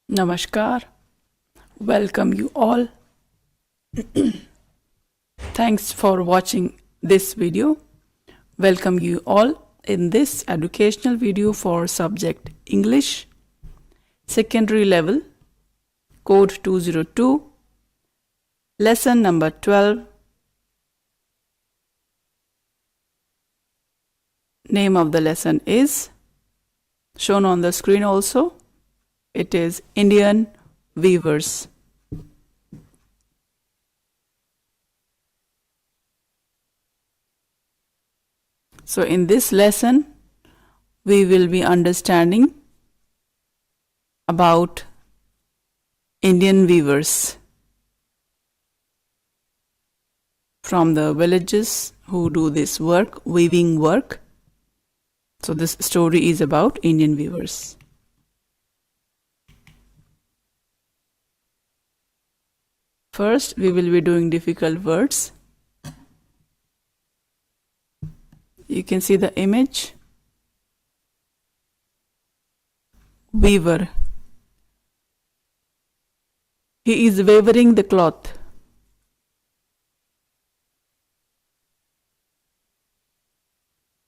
Namaskar. Welcome you all. Thanks for watching this video. Welcome you all in this educational video for subject English, secondary level, code 202, lesson number 12. Name of the lesson is shown on the screen also. It is Indian Weavers. So in this lesson, we will be understanding about Indian weavers from the villages who do this work, weaving work. So this story is about Indian weavers. First, we will be doing difficult words. You can see the image. Weaver. He is weaving the cloth.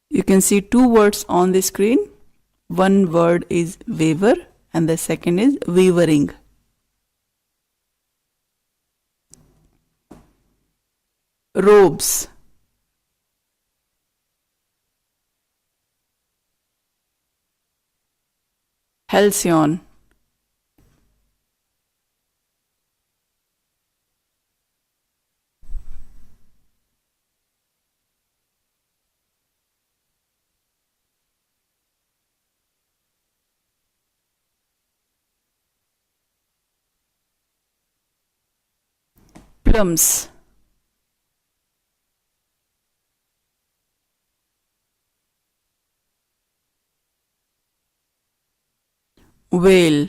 You can see two words on the screen. One word is weaver and the second is weavering. Robes. Halcyon. Plums. Whale.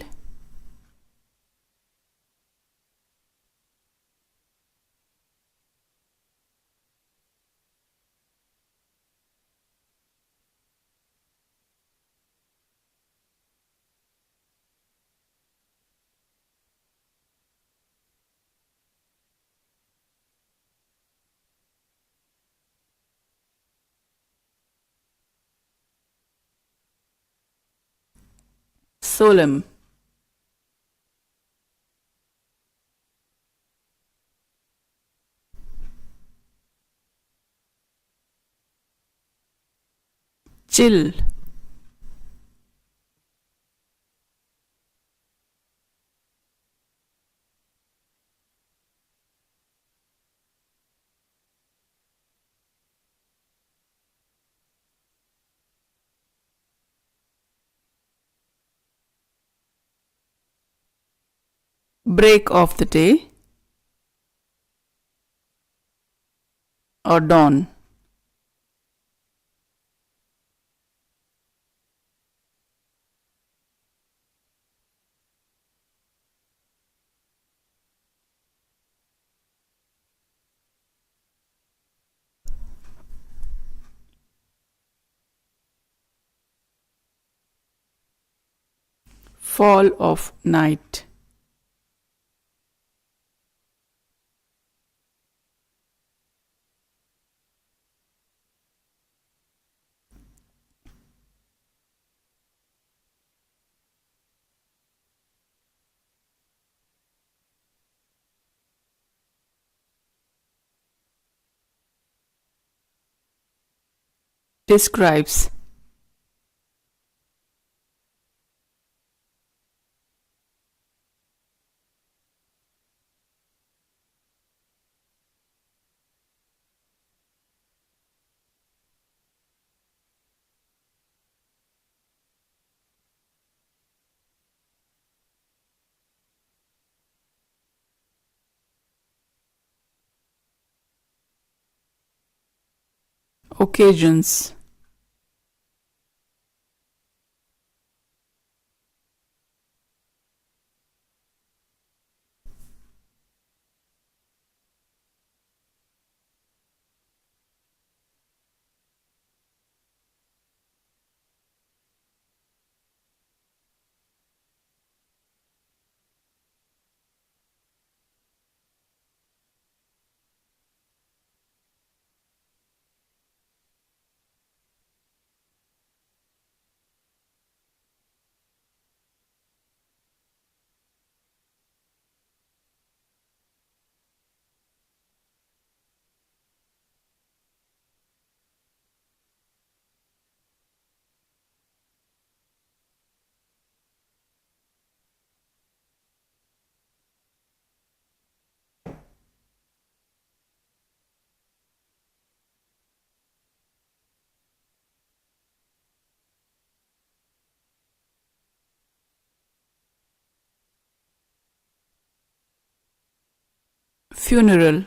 Solemn. Chill. Break of the day or dawn. Fall of night. Describes. Occasions. funeral,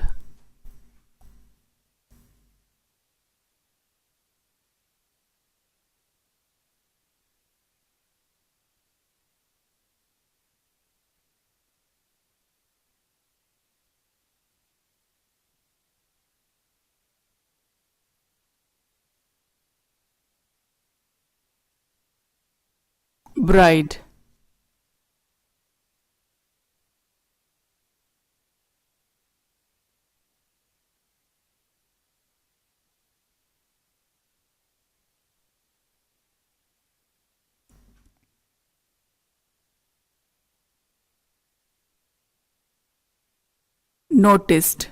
bride, noticed,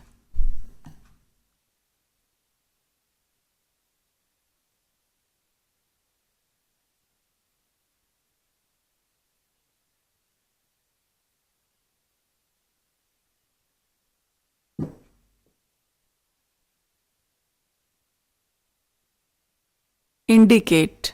indicate,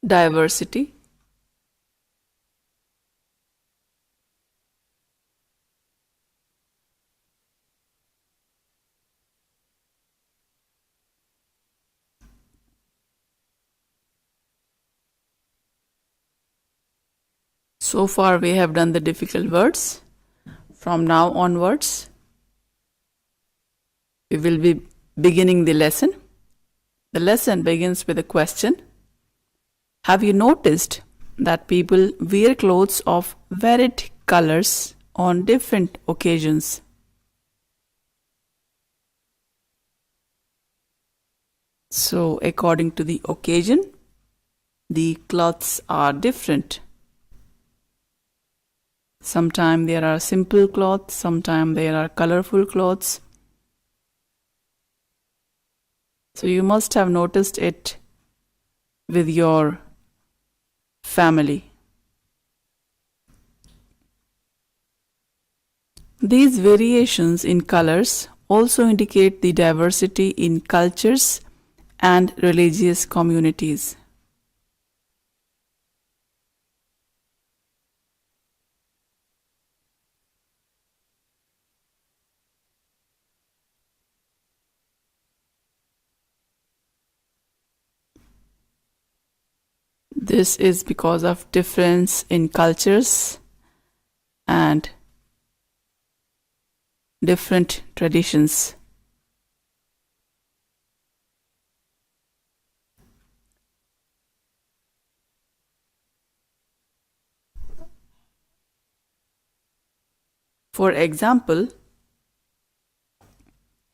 diversity, So far we have done the difficult words. From now onwards, we will be beginning the lesson. The lesson begins with a question. Have you noticed that people wear clothes of varied colors on different occasions? So, according to the occasion, the clothes are different. Sometimes there are simple clothes, sometimes there are colorful clothes. So you must have noticed it with your family. These variations in colors also indicate the diversity in cultures and religious communities. This is because of difference in cultures and different traditions. For example,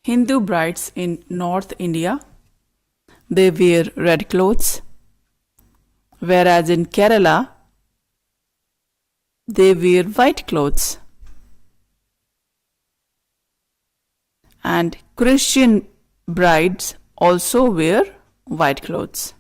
Hindu brides in North India, they wear red clothes, whereas in Kerala, they wear white clothes. And Christian brides also wear white clothes.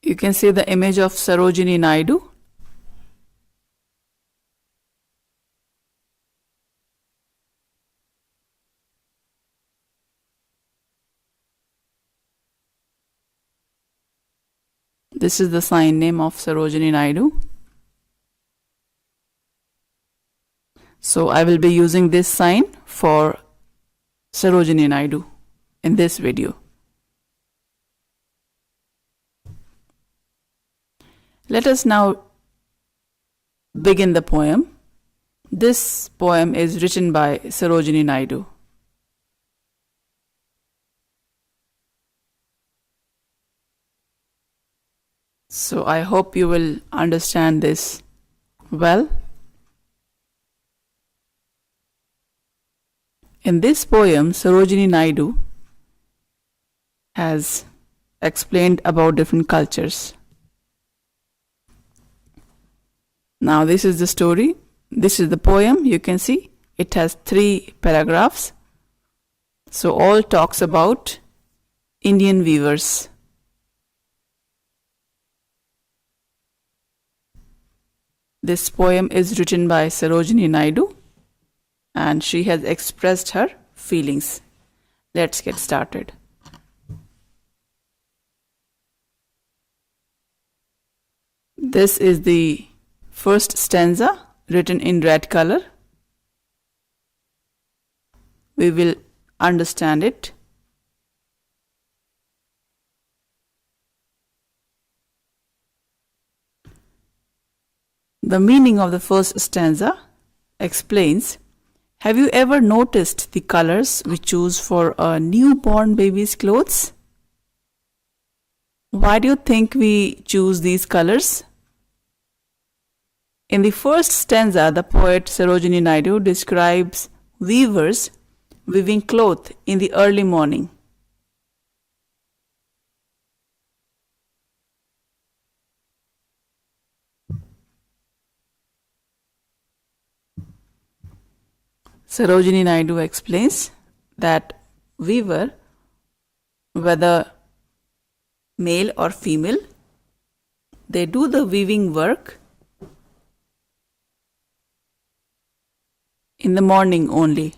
You can see the image of Sarojini Naidu. This is the sign name of Sarojini Naidu. So I will be using this sign for Sarojini Naidu in this video. Let us now begin the poem. This poem is written by Sarojini Naidu. So I hope you will understand this well. In this poem, Sarojini Naidu has explained about different cultures. Now this is the story. This is the poem. You can see it has 3 paragraphs. So all talks about Indian weavers. This poem is written by Sarojini Naidu and she has expressed her feelings. Let's get started. This is the first stanza written in red color. We will understand it. The meaning of the first stanza explains, have you ever noticed the colors we choose for a newborn baby's clothes? Why do you think we choose these colors? In the first stanza, the poet Sarojini Naidu describes weavers weaving cloth in the early morning. Sarojini Naidu explains that weaver, whether male or female, they do the weaving work in the morning only.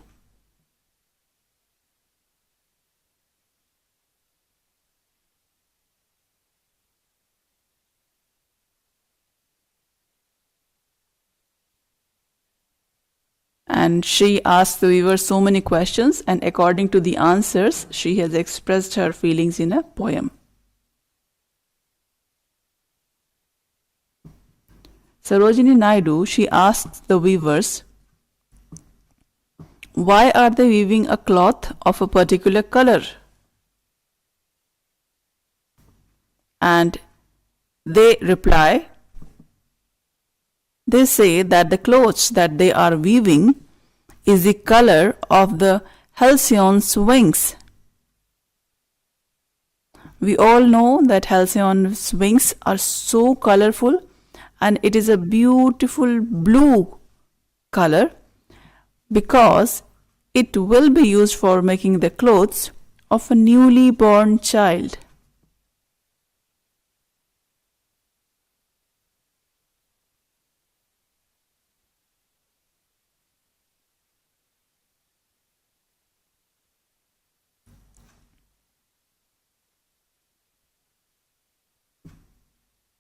And she asked the weaver so many questions, and according to the answers, she has expressed her feelings in a poem. Sarojini Naidu, she asked the weavers, why are they weaving a cloth of a particular color? And they reply, they say that the clothes that they are weaving is the color of the halcyon's wings. We all know that halcyon's wings are so colorful and it is a beautiful blue color because it will be used for making the clothes of a newly born child.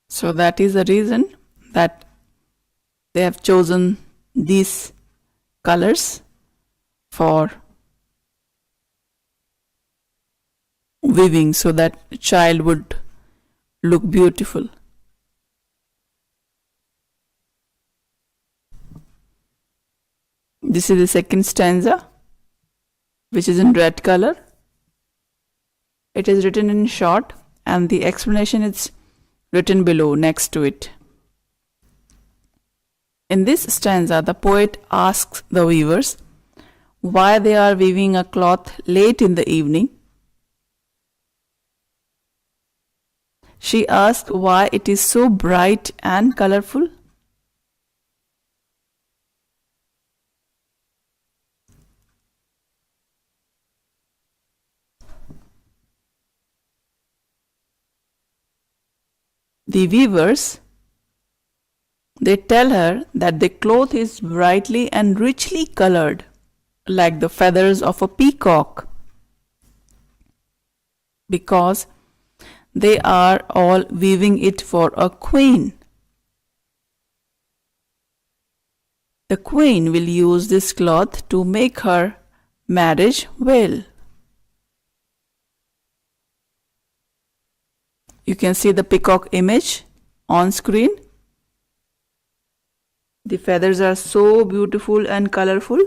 So that is the reason that they have chosen these colors for weaving so that the child would look beautiful. This is the second stanza, which is in red color. It is written in short and the explanation is written below next to it. In this stanza, the poet asks the weavers why they are weaving a cloth late in the evening. She asks why it is so bright and colorful. The weavers, they tell her that the cloth is brightly and richly colored, like the feathers of a peacock, because they are all weaving it for a queen. The queen will use this cloth to make her marriage veil. You can see the peacock image on screen. The feathers are so beautiful and colorful.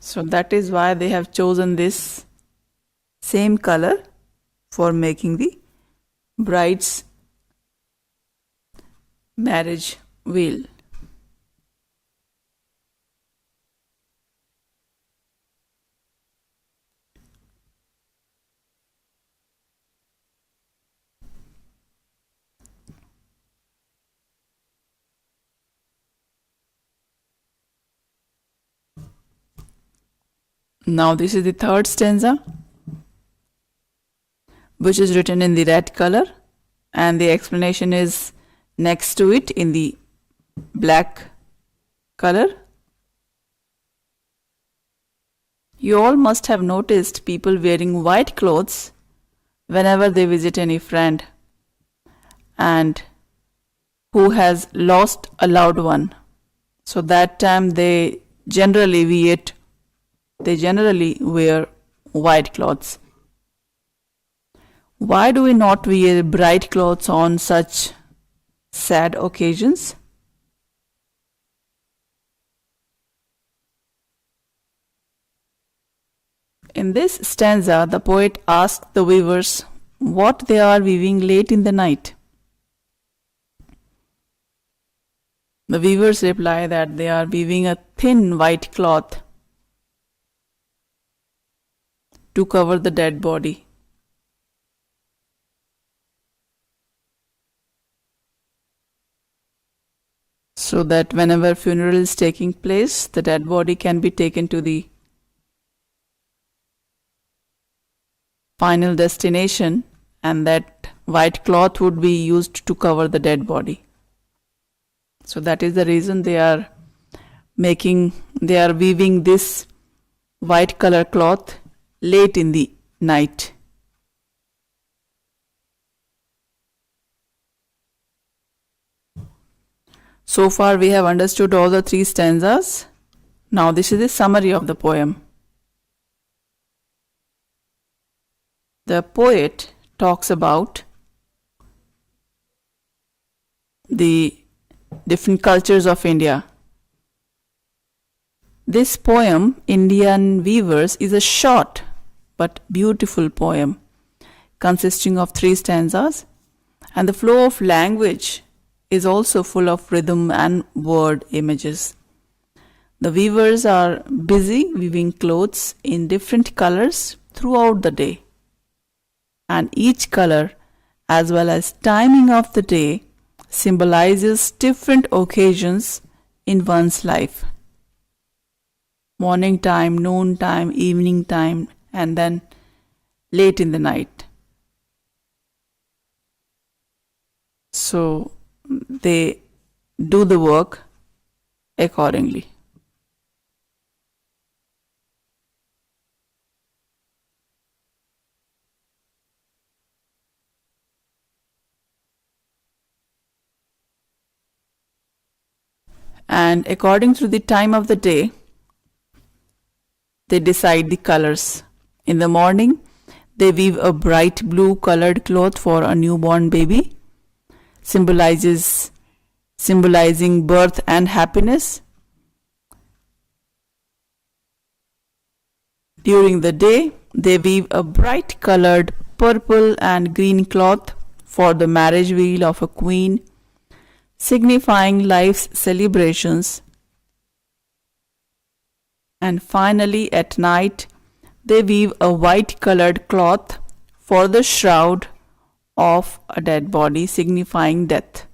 So that is why they have chosen this same color for making the bride's marriage veil. Now this is the third stanza, which is written in the red color, and the explanation is next to it in the black color. You all must have noticed people wearing white clothes whenever they visit any friend and who has lost a loved one. So that time they generally wear white clothes. Why do we not wear bright clothes on such sad occasions? In this stanza, the poet asks the weavers what they are weaving late in the night. The weavers reply that they are weaving a thin white cloth to cover the dead body. So that whenever funeral is taking place, the dead body can be taken to the final destination, and that white cloth would be used to cover the dead body. So that is the reason they are weaving this white color cloth late in the night. So far we have understood all the three stanzas. Now this is the summary of the poem. The poet talks about the different cultures of India. This poem, Indian Weavers, is a short but beautiful poem consisting of 3 stanzas, and the flow of language is also full of rhythm and word images. The weavers are busy weaving clothes in different colors throughout the day, and each color as well as timing of the day symbolizes different occasions in one's life. Morning time, noon time, evening time, and then late in the night. So they do the work accordingly. And according to the time of the day, they decide the colors. In the morning, they weave a bright blue colored cloth for a newborn baby, symbolizing birth and happiness. During the day, they weave a bright colored purple and green cloth for the marriage veil of a queen, signifying life's celebrations. And finally, at night, they weave a white colored cloth for the shroud of a dead body, signifying death.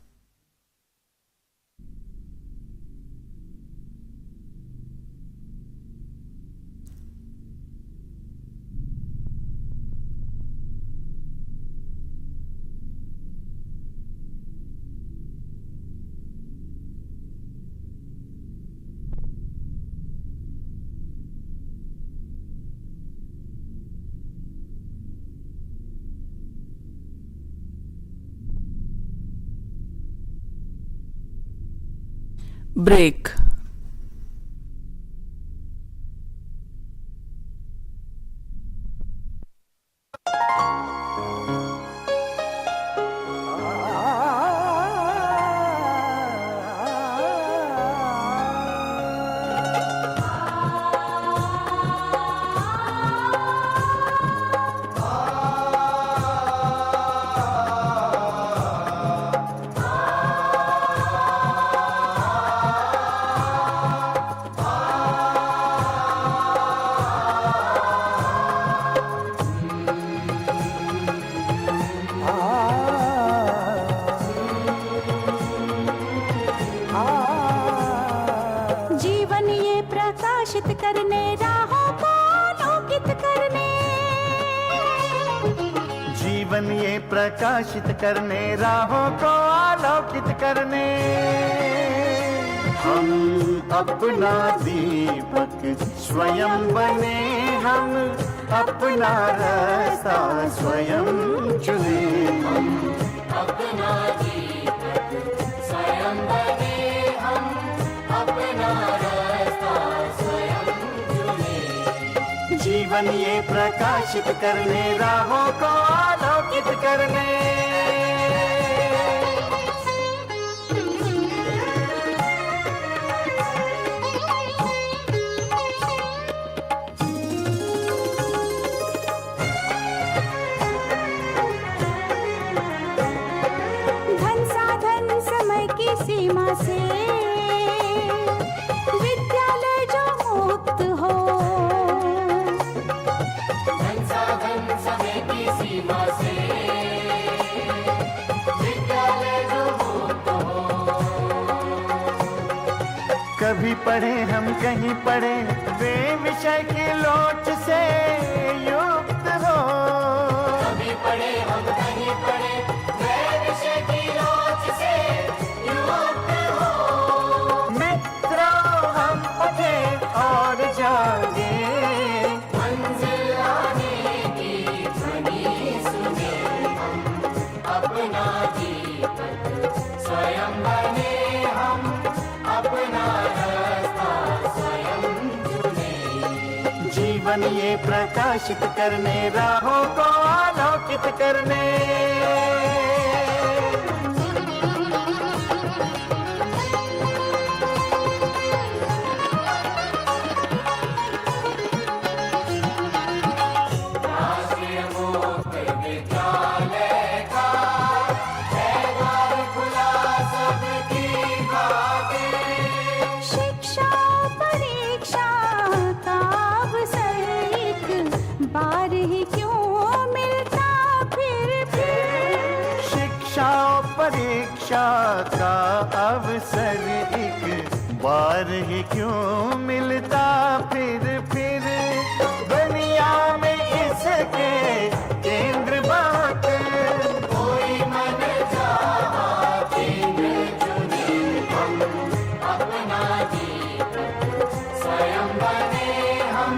break. जीवन ये प्रकाशित करने राहों को आलोकित करने, जीवन ये प्रकाशित करने राहों को आलोकित करने, हम अपना दीपक स्वयं बने, हम अपना रास्ता स्वयं चुने, हम अपना दीपक स्वयं बने, हम अपना रास्ता स्वयं चुने। जीवन ये प्रकाशित करने राहों को आलोकित करने, धन साधन समय की सीमा से विद्यालय जो मुक्त हो, धन साधन समय की सीमा से विद्यालय जो मुक्त हो। कभी पढ़े हम कहीं पढ़े वे विषय की लोच से युक्त हो, कभी पढ़े हम कहीं पढ़े वे विषय की लोच से युक्त हो। मित्रों हम उठे और जागे, मंजिल आने की ध्वनि सुने, हम अपना दीपक स्वयं बने, हम अपना रास्ता स्वयं चुने। जीवन ये प्रकाशित करने राहों को आलोकित करने, राष्ट्रीय मुक्त विद्यालय का है द्वार खुला सबकी खातिर। शिक्षा परीक्षा का अवसर एक बार ही क्यों मिलता फिर शिक्षा और परीक्षा का अवसर एक बार ही क्यों मिलता फिर दुनिया में इसके केंद्र बात, कोई मन चाहा केंद्र चुने, हम अपना दीपक स्वयं बने, हम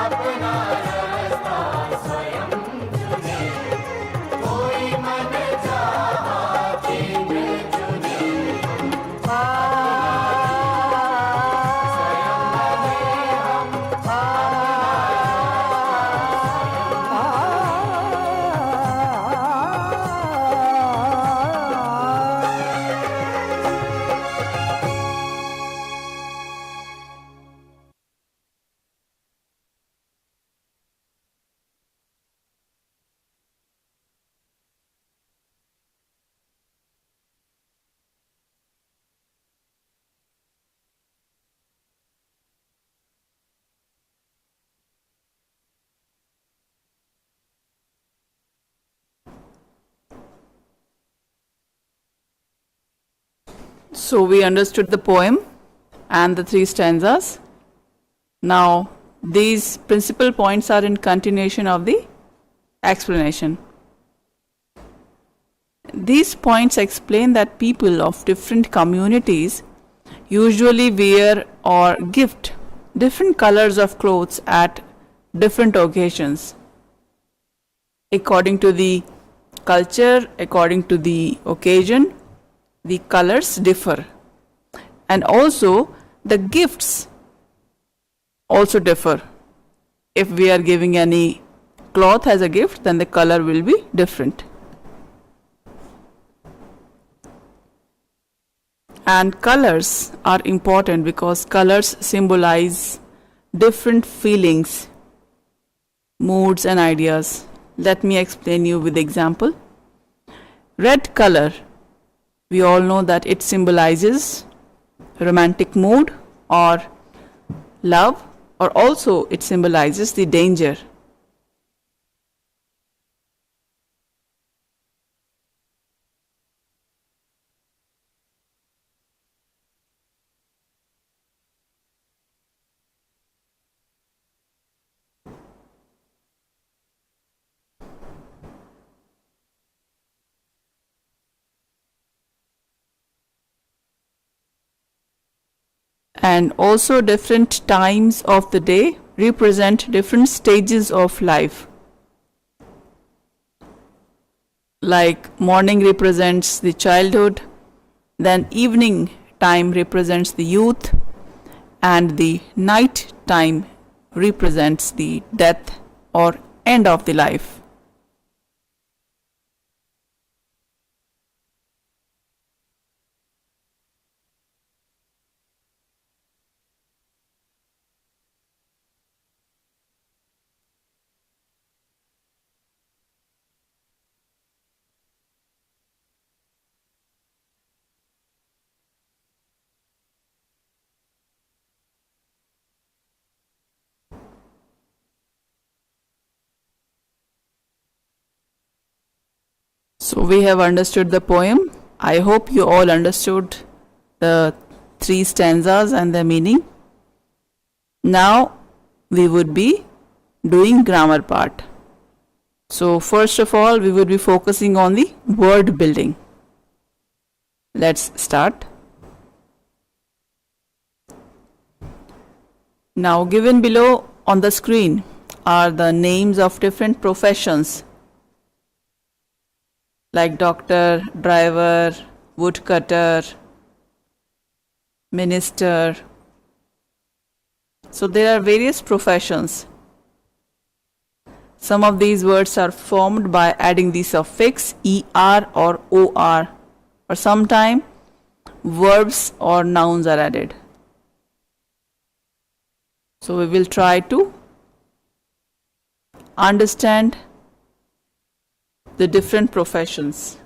अपना रास्ता स्वयं चुने। कोई मन चाहा केंद्र चुने, So we understood the poem and the 3 stanzas. Now these principal points are in continuation of the explanation. These points explain that people of different communities usually wear or gift different colors of clothes at different occasions. According to the culture, according to the occasion, the colors differ. And also the gifts also differ. If we are giving any cloth as a gift, then the color will be different. And colors are important because colors symbolize different feelings, moods and ideas. Let me explain you with example. Red color, we all know that it symbolizes romantic mood or love, or also it symbolizes the danger. And also different times of the day represent different stages of life. Like morning represents the childhood, then evening time represents the youth, and the night time represents the death or end of the life. So we have understood the poem. I hope you all understood the 3 stanzas and their meaning. Now we would be doing grammar part. So first of all, we would be focusing on the word building. Let's start. Now given below on the screen are the names of different professions like doctor, driver, woodcutter, minister. So there are various professions. Some of these words are formed by adding the suffix er or or, or sometimes verbs or nouns are added. So we will try to understand the different professions.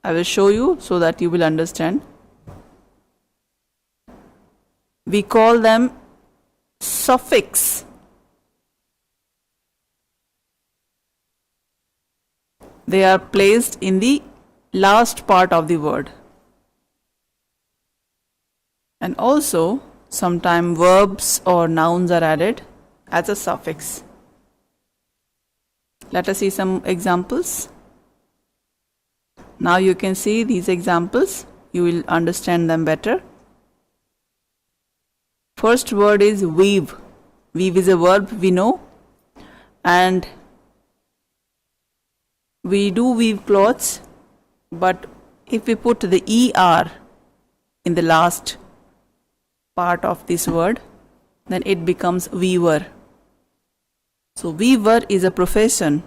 I will show you so that you will understand. We call them suffix. They are placed in the last part of the word. And also sometimes verbs or nouns are added as a suffix. Let us see some examples. Now you can see these examples, you will understand them better. First word is weave. Weave is a verb we know, and we do weave clothes, but if we put the er in the last part of this word, then it becomes weaver. So weaver is a profession.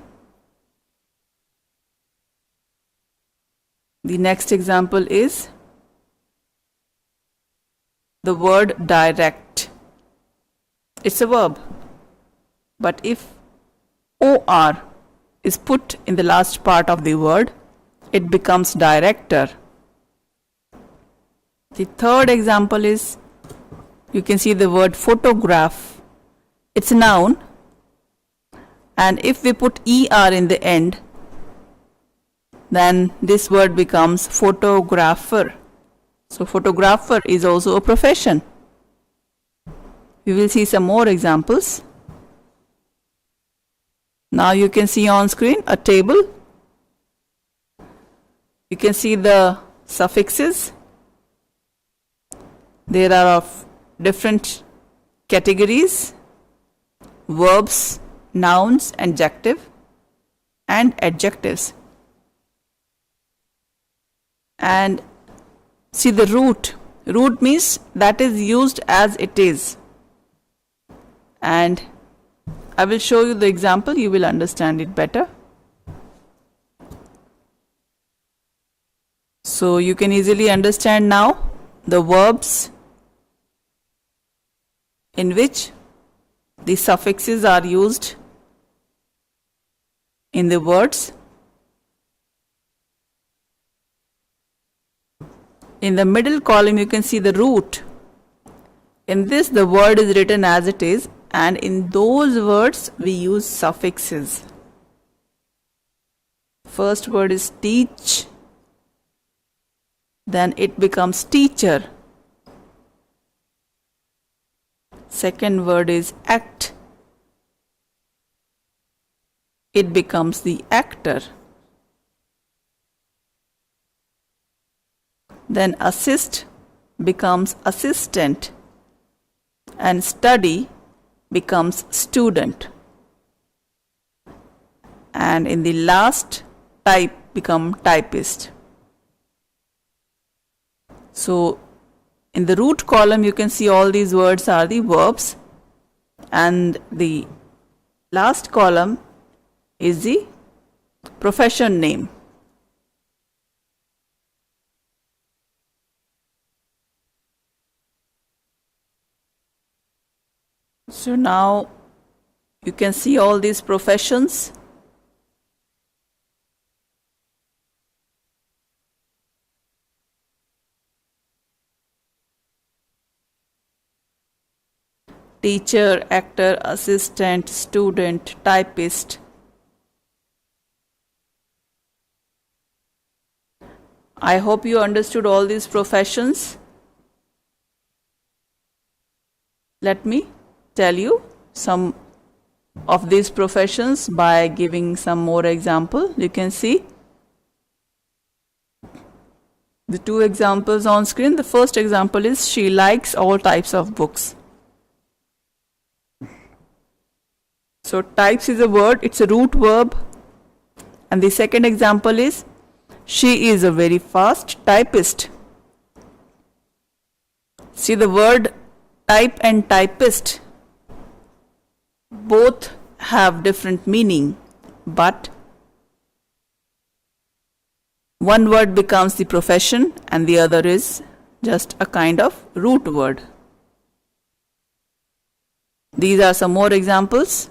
The next example is the word direct. It's a verb, but if or is put in the last part of the word, it becomes director. The third example is, you can see the word photograph. It's a noun, and if we put er in the end, then this word becomes photographer. So photographer is also a profession. We will see some more examples. Now you can see on screen a table. You can see the suffixes. There are of different categories: verbs, nouns, adjective, and adjectives. And see the root. Root means that is used as it is. And I will show you the example, you will understand it better. So you can easily understand now the verbs in which the suffixes are used in the words. In the middle column you can see the root. In this the word is written as it is, and in those words we use suffixes. First word is teach, then it becomes teacher. Second word is act, it becomes the actor. Then assist becomes assistant, and study becomes student. And in the last, type become typist. So in the root column you can see all these words are the verbs, and the last column is the profession name. So now you can see all these professions. Teacher, actor, assistant, student, typist. I hope you understood all these professions. Let me tell you some of these professions by giving some more example. You can see the two examples on screen. The first example is she likes all types of books. So types is a word, it's a root verb. And the second example is she is a very fast typist. See, the word type and typist both have different meaning, but one word becomes the profession and the other is just a kind of root word. These are some more examples.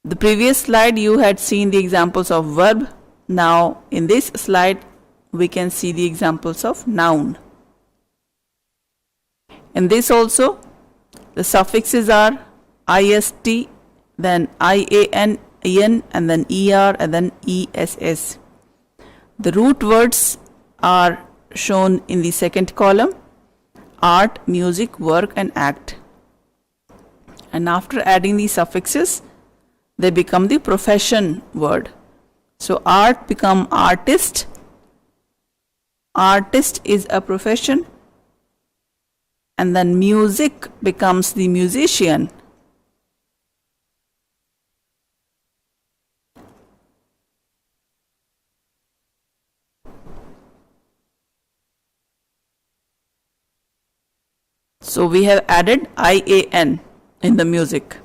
The previous slide you had seen the examples of verb. Now in this slide we can see the examples of noun. In this also the suffixes are ist, then ian, en, and then er, and then ess. The root words are shown in the second column: art, music, work, and act. And after adding the suffixes, they become the profession word. So art become artist. Artist is a profession. And then music becomes the musician. So we have added IAN in the music.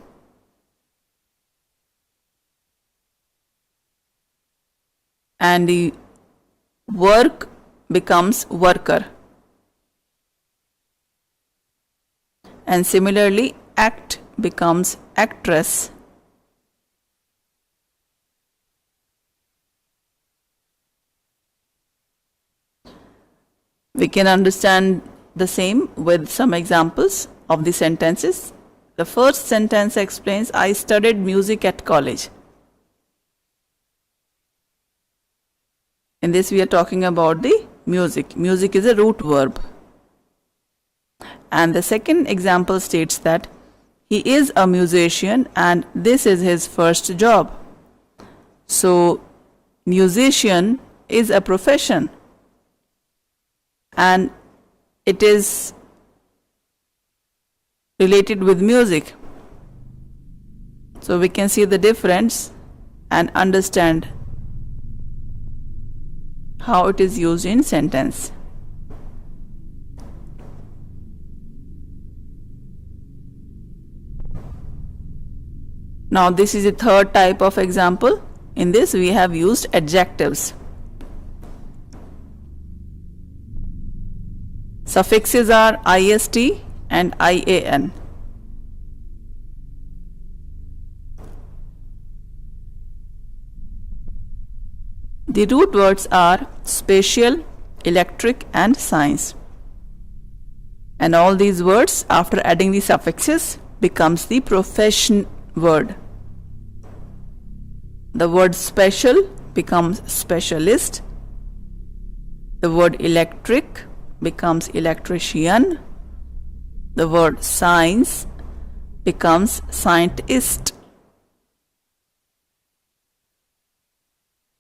And the work becomes worker. And similarly, act becomes actress. We can understand the same with some examples of the sentences. The first sentence explains, I studied music at college. In this we are talking about the music. Music is a root verb. And the second example states that he is a musician and this is his first job. So musician is a profession and it is related with music. So we can see the difference and understand how it is used in sentence. Now this is the third type of example. In this we have used adjectives. Suffixes are ist and ian. The root words are spatial, electric and science. And all these words, after adding the suffixes, becomes the profession word. The word special becomes specialist. The word electric becomes electrician. The word science becomes scientist.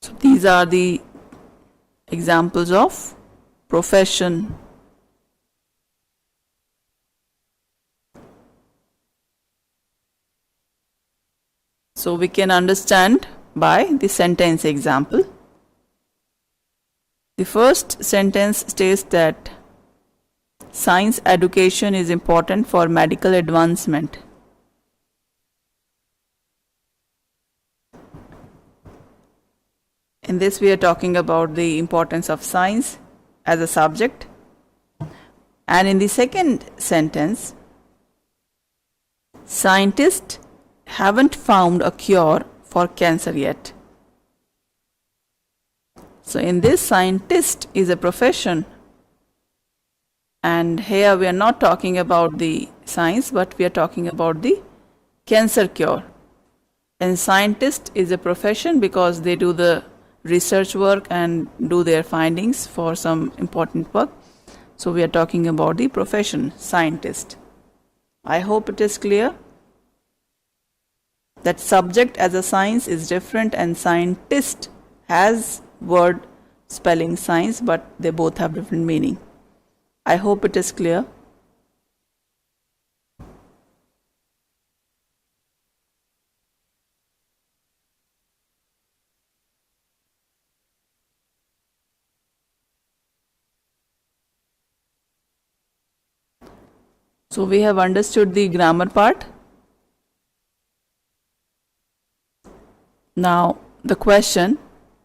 So these are the examples of profession. So we can understand by the sentence example. The first sentence states that science education is important for medical advancement. In this we are talking about the importance of science as a subject. And in the second sentence, scientists haven't found a cure for cancer yet. So in this, scientist is a profession, and here we are not talking about the science, but we are talking about the cancer cure. And scientist is a profession because they do the research work and do their findings for some important work. So we are talking about the profession scientist. I hope it is clear that subject as a science is different and scientist has word spelling science, but they both have different meaning. I hope it is clear. So we have understood the grammar part. Now the question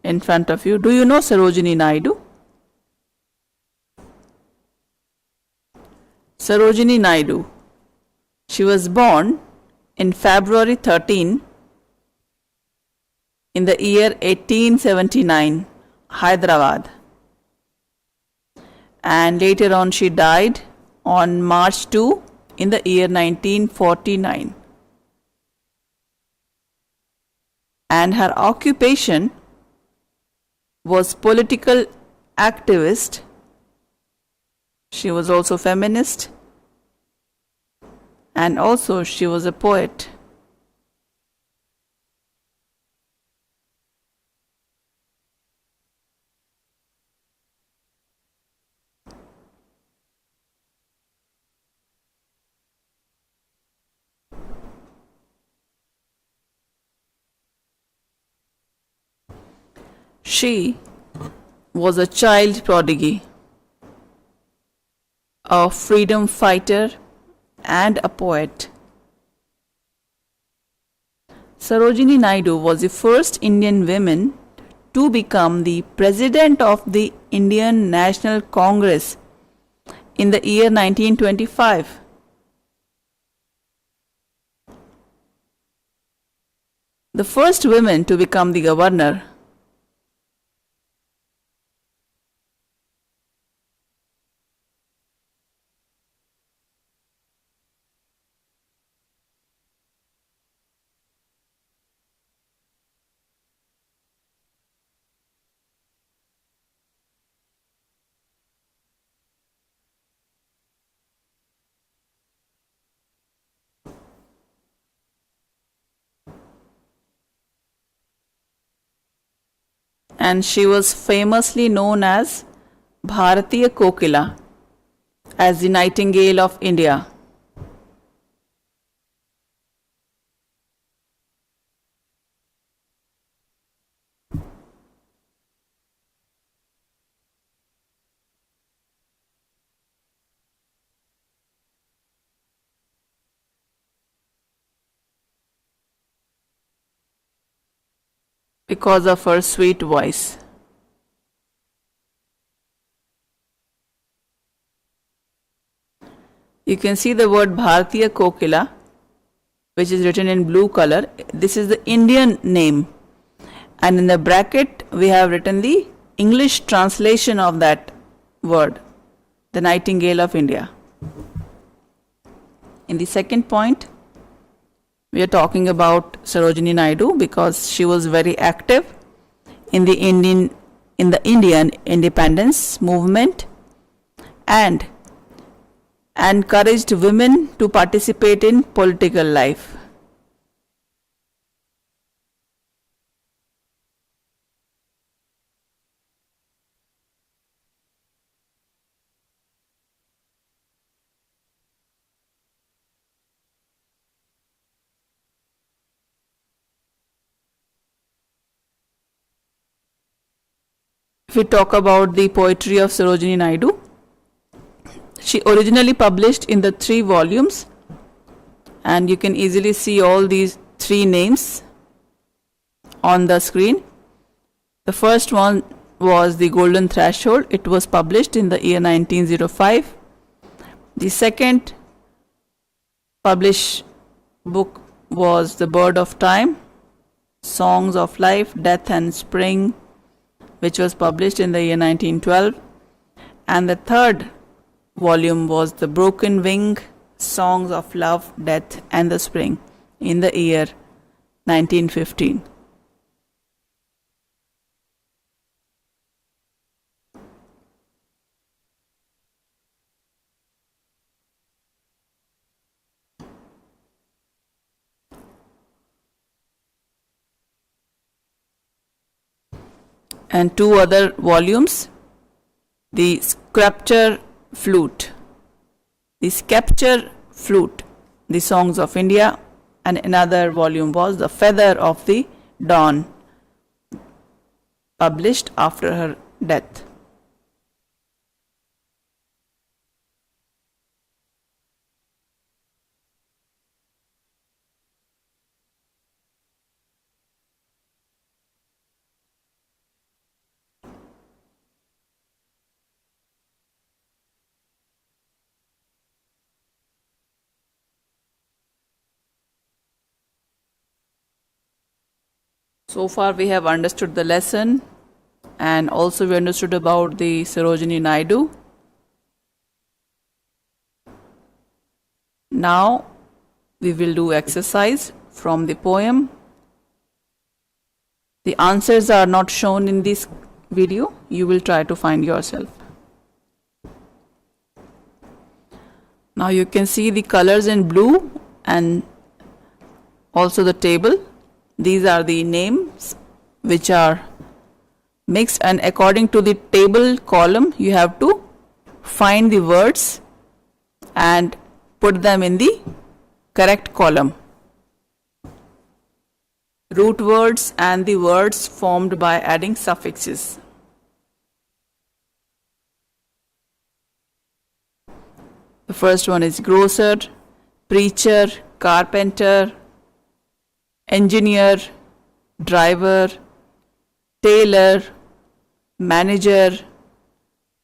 in front of you, do you know Sarojini Naidu? Sarojini Naidu. She was born in February 13 in the year 1879, Hyderabad. And later on she died on March 2 in the year 1949. And her occupation was political activist. She was also feminist, and also she was a poet. She was a child prodigy, a freedom fighter, and a poet. Sarojini Naidu was the first Indian woman to become the President of the Indian National Congress in the year 1925. The first woman to become the governor. And she was famously known as Bharatiya Kokila, as the Nightingale of India. because of her sweet voice. You can see the word Bharatiya Kokila, which is written in blue color. This is the Indian name. And in the bracket, we have written the English translation of that word, the Nightingale of India. In the second point, we are talking about Sarojini Naidu because she was very active in the Indian independence movement and encouraged women to participate in political life. If we talk about the poetry of Sarojini Naidu, she originally published in the 3 volumes, and you can easily see all these 3 names on the screen. The first one was The Golden Threshold. It was published in the year 1905. The second published book was The Bird of Time, Songs of Life, Death and Spring, which was published in the year 1912. And the third volume was The Broken Wing, Songs of Love, Death and the Spring, in the year 1915. And 2 other volumes, the Sculpture Flute, the Sculpture Flute, the Songs of India, and another volume was The Feather of the Dawn, published after her death. So far we have understood the lesson, and also we understood about the Sarojini Naidu. Now we will do exercise from the poem. The answers are not shown in this video. You will try to find yourself. Now you can see the colors in blue and also the table. These are the names which are mixed, and according to the table column you have to find the words and put them in the correct column. Root words and the words formed by adding suffixes. The first one is grocer, preacher, carpenter, engineer, driver, tailor, manager,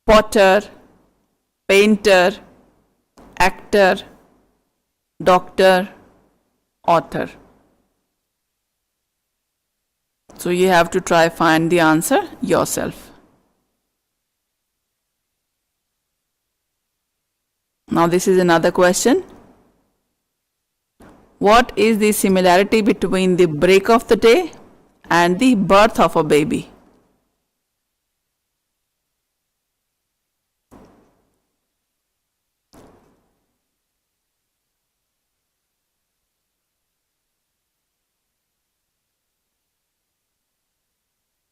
potter, painter, actor, doctor, author. So you have to try find the answer yourself. Now this is another question. What is the similarity between the break of the day and the birth of a baby?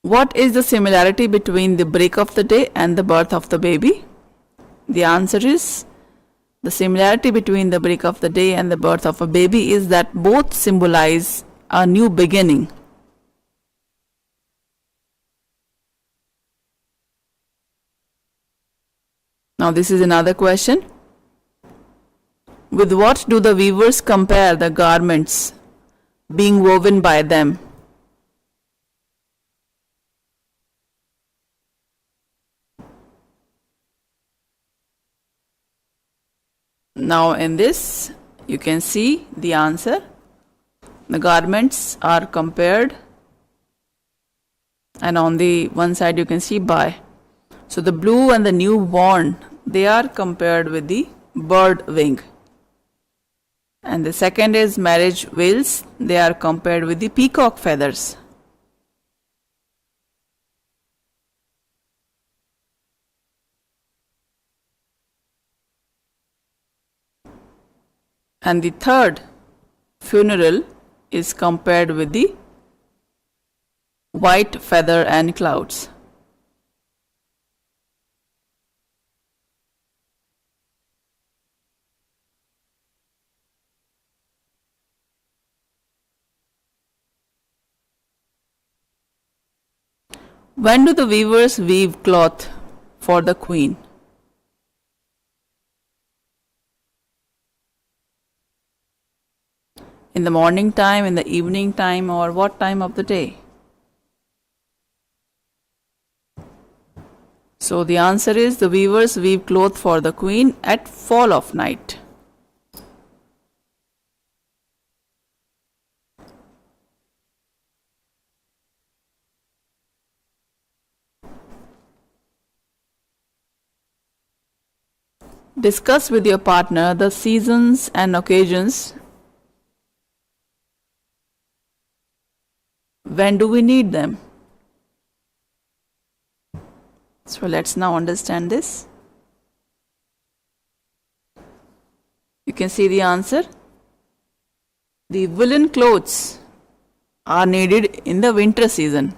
What is the similarity between the break of the day and the birth of the baby? The answer is, the similarity between the break of the day and the birth of a baby is that both symbolize a new beginning. Now this is another question. With what do the weavers compare the garments being woven by them? Now in this you can see the answer. The garments are compared, and on the one side you can see by. So the blue and the newborn, they are compared with the bird wing. And the second is marriage veils, they are compared with the peacock feathers. And the third, funeral, is compared with the white feather and clouds. When do the weavers weave cloth for the queen? In the morning time, in the evening time, or what time of the day? So the answer is the weavers weave cloth for the queen at fall of night. Discuss with your partner the seasons and occasions. When do we need them? So let's now understand this. You can see the answer. The woolen clothes are needed in the winter season.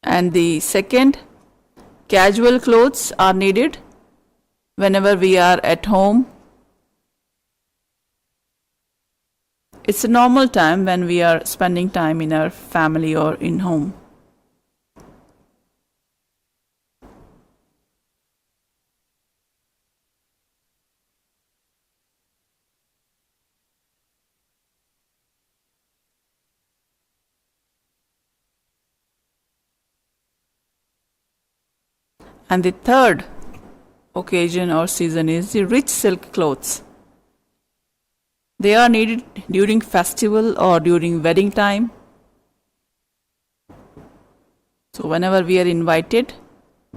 And the second, casual clothes are needed whenever we are at home. It's a normal time when we are spending time in our family or in home. And the third occasion or season is the rich silk clothes. They are needed during festival or during wedding time. So whenever we are invited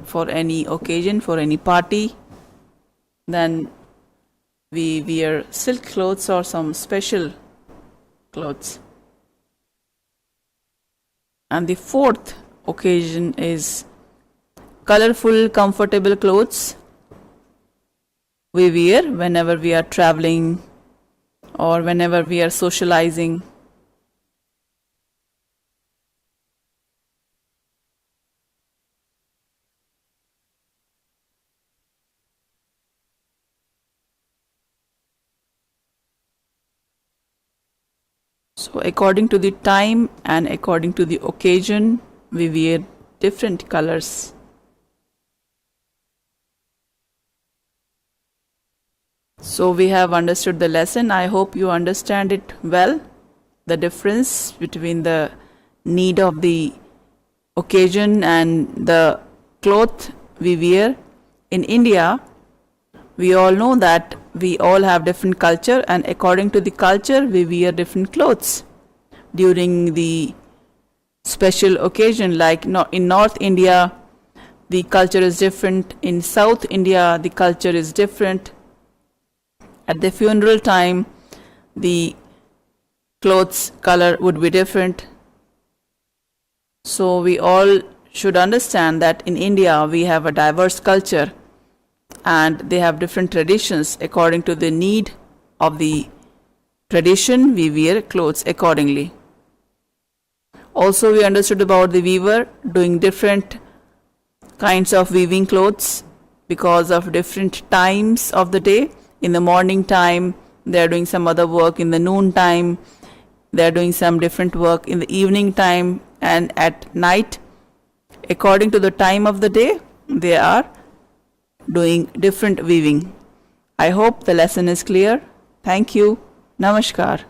for any occasion, for any party, then we wear silk clothes or some special clothes. And the fourth occasion is colorful, comfortable clothes we wear whenever we are traveling or whenever we are socializing. So according to the time and according to the occasion, we wear different colors. So we have understood the lesson. I hope you understand it well. The difference between the need of the occasion and the cloth we wear. In India, we all know that we all have different culture, and according to the culture we wear different clothes during the special occasion. Like in North India the culture is different, in South India the culture is different. At the funeral time the clothes color would be different. So we all should understand that in India we have a diverse culture and they have different traditions. According to the need of the tradition, we wear clothes accordingly. Also, we understood about the weaver doing different kinds of weaving clothes because of different times of the day. In the morning time, they are doing some other work. In the noon time, they are doing some different work. In the evening time and at night, according to the time of the day, they are doing different weaving. I hope the lesson is clear. Thank you. Namaskar.